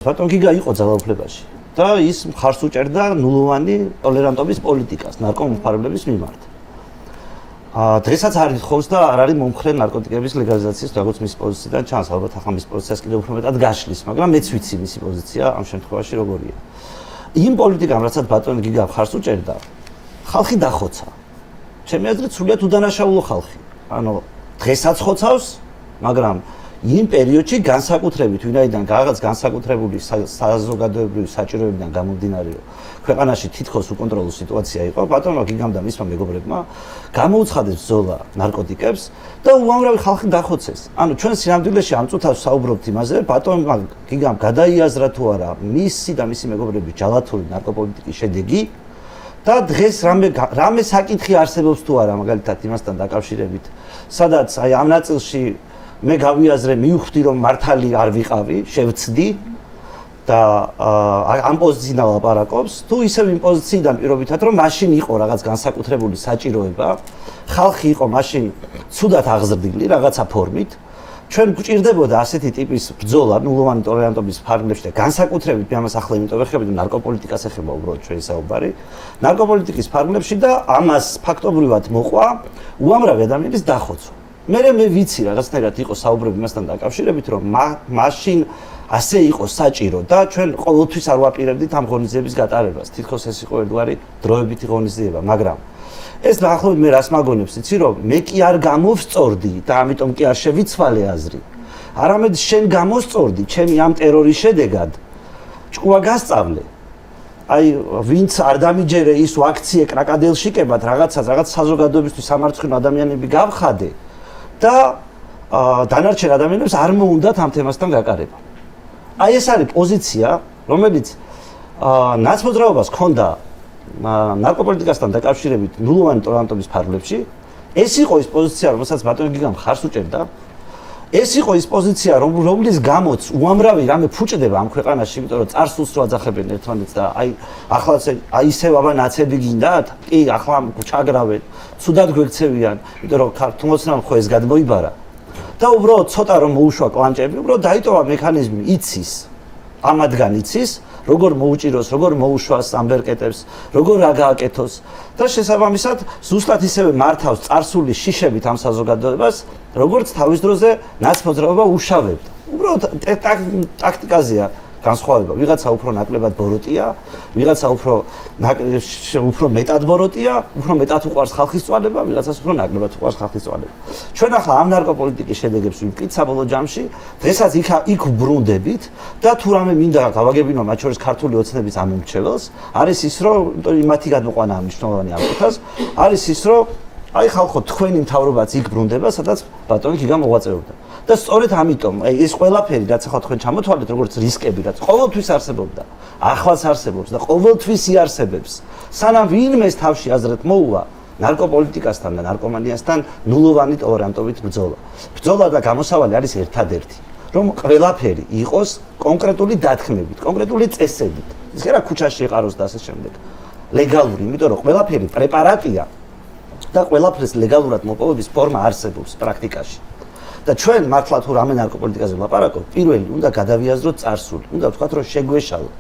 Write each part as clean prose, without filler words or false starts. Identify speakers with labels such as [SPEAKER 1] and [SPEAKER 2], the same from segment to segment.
[SPEAKER 1] ბატონ გიგა იყო ძალაუფლებაში და ის მხარს უჭერდა ნულოვანი ტოლერანტობის პოლიტიკას ნარკომომხმარებლების მიმართ. დღესაც არ ითხოვს და არ არის მომხრე ნარკოტიკების ლეგალიზაციის, როგორც მის პოზიციიდან ჩანს, ალბათ ახლა მის პოზიციას კიდევ უფრო მეტად გაშლის, მაგრამ მეც ვიცი მისი პოზიცია ამ შემთხვევაში როგორია. იმ პოლიტიკამ, რასაც ბატონი გიგა მხარს უჭერდა, ხალხი დახოცა. ჩემი აზრით, სრულიად უდანაშაულო ხალხი. ანუ დღესაც ხოცავს, მაგრამ იმ პერიოდში განსაკუთრებით ვინაიდან რაღაც განსაკუთრებული საზოგადოებრივი საჭიროებიდან გამომდინარე ქვეყანაში თითქოს უკონტროლო სიტუაცია იყო ბატონმა გიგამ და მისმა მეგობრებმა გამოუცხადეს ბრძოლა ნარკოტიკებს და უამრავი ხალხი დახოცეს. ანუ ჩვენ სინამდვილეში ამ წუთას საუბრობთ იმაზე ბატონმა გიგამ გადაიაზრა თუ არა მისი და მისი მეგობრების ჯალათური ნარკოპოლიტიკის შედეგი და დღეს რამე საკითხი არსებობს თუ არა მაგალითად იმასთან დაკავშირებით სადაც აი ამ ნაწილში მე გავიაზრე მივხვდი რომ მართალი არ ვიყავი, შევცდი და ამ პოზიციიდან ლაპარაკობს, თუ ისევ იმ პოზიციიდან პირობითად რომ მაშინ იყო რაღაც განსაკუთრებული საჭიროება, ხალხი იყო მაშინ ცუდად აღზრდილი რაღაცა ფორმით, ჩვენ გვჭირდებოდა ასეთი ტიპის ბრძოლა ნულოვანი ტოლერანტობის ფარგლებში და განსაკუთრებით მე ამას ახლა იმიტომ ვეხები და ნარკოპოლიტიკას ეხება უბრალოდ ჩვენი საუბარი, ნარკოპოლიტიკის ფარგლებში და ამას ფაქტობრივად მოყვა უამრავი ადამიანის დახოცვა. მე ვიცი რაღაცნაირად იყო საუბრები მასთან დაკავშირებით რომ მაშინ ასე იყო საჭირო და ჩვენ ყოველთვის არ ვაპირებდით ამ ღონისძიების გატარებას. თითქოს ეს იყო ერთგვარი დროებითი ღონისძიება, მაგრამ ეს დაახლოებით მე რას მაგონებს იცი რომ მე კი არ გამოვსწორდი და ამიტომ კი არ შევიცვალე აზრი. არამედ შენ გამოსწორდი, ჩემი ამ ტერორის შედეგად ჭკუა გასწავლე. აი ვინც არ დამიჯერე ის აქციე კრაკადელში კებად რაღაც საზოგადოებისთვის სამარცხვინო ადამიანები გავხადე და დანარჩენ ადამიანებს არ მოუნდათ ამ თემასთან გაკარება. აი ეს არის პოზიცია, რომელიც ნაცმოძრაობას ჰქონდა ნარკოპოლიტიკასთან დაკავშირებით ნულოვანი ტოლერანტობის ფარგლებში. ეს იყო ის პოზიცია, რომელსაც ბატონი გიგამ მხარს უჭერდა. ეს იყო ის პოზიცია, რომლის გამოც უამრავი რამე ფუჭდება ამ ქვეყანაში, იმიტომ რომ წარსულს რო აძახებენ ერთმანეთს და აი ახლა ისევ აბა ნაცები გინდათ? კი, ახლა ჩაგრავეთ, ცუდად გვექცევიან, იმიტომ რომ თუმოცნამ ხო ეს გადმოიბარა. და უბრალოდ ცოტა რომ მოუშვა კლანჭები, უბრალოდ დაიტოვა მექანიზმი, იცის. ამადგან იცის, როგორ მოუჭიროს, როგორ მოუშვას ამბერკეტებს, როგორ რა გააკეთოს და შესაბამისად ზუსტად ისევე მართავს წარსული შიშებით ამ საზოგადოებას, როგორც თავის დროზე ნაცმოძრაობა უშავებდა. უბრალოდ ტაქტიკაზეა განსხვავება. ვიღაცა უფრო ნაკლებად ბოროტია, ვიღაცა უფრო მეტად ბოროტია, უფრო მეტად უყვარს ხალხის წვალება, ვიღაცას უფრო ნაკლებად უყვარს ხალხის წვალება. ჩვენ ახლა ამ ნარკოპოლიტიკის შედეგებს ვიმტკით საბოლოო ჯამში, დღესაც იქ ვბრუნდებით და თუ რამე მინდა გავაგებინო მათ შორის ქართული ოცნების ამომრჩეველს, არის ის რომ მათი გადმოყვანა მნიშვნელოვანი ამ კითხვას, არის ის რომ აი ხალხო თქვენი მთავრობაც იქ ბრუნდება, სადაც ბატონი გიგა მოღვაწეობდა. და სწორედ ამიტომ ეს ყველაფერი რაც ახლა თქვენ ჩამოთვალეთ როგორც რისკები რაც ყოველთვის არსებობდა, ახლაც არსებობს და ყოველთვის იარსებებს. სანამ ვინმეს თავში აზრად მოუვა ნარკოპოლიტიკასთან და ნარკომანიასთან ნულოვანი ტოლერანტობით ბრძოლა. ბრძოლა და გამოსავალი არის ერთადერთი, რომ ყველაფერი იყოს კონკრეტული დათქმებით, კონკრეტული წესებით. ის კი არა ქუჩაში ეყაროს და ასე შემდეგ. ლეგალური, იმიტომ რომ ყველაფერი პრეპარატია და ყველაფრის ლეგალურად მოპოვების ფორმა არსებობს პრაქტიკაში. და ჩვენ მართლა თუ რამე ნარკოპოლიტიკაზე ვლაპარაკობთ, პირველი უნდა გადავიაზროთ წარსული, უნდა ვთქვათ რომ შეგვეშალო.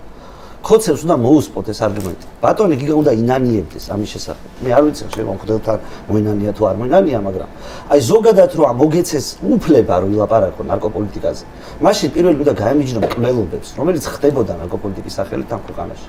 [SPEAKER 1] ხოცებს უნდა მოუსპოთ ეს არგუმენტი. ბატონი გიგა უნდა ინანიებდეს ამის შესახებ. მე არ ვიცი შეიძლება მღვდელთან მოინანია თუ არ მოინანია, მაგრამ აი ზოგადად რომ მოგეცეს უფლება რომ ვილაპარაკო ნარკოპოლიტიკაზე. მაშინ პირველი უნდა გაემიჯნო მკვლელობებს, რომელიც ხდებოდა ნარკოპოლიტიკის სახელით ამ ქვეყანაში.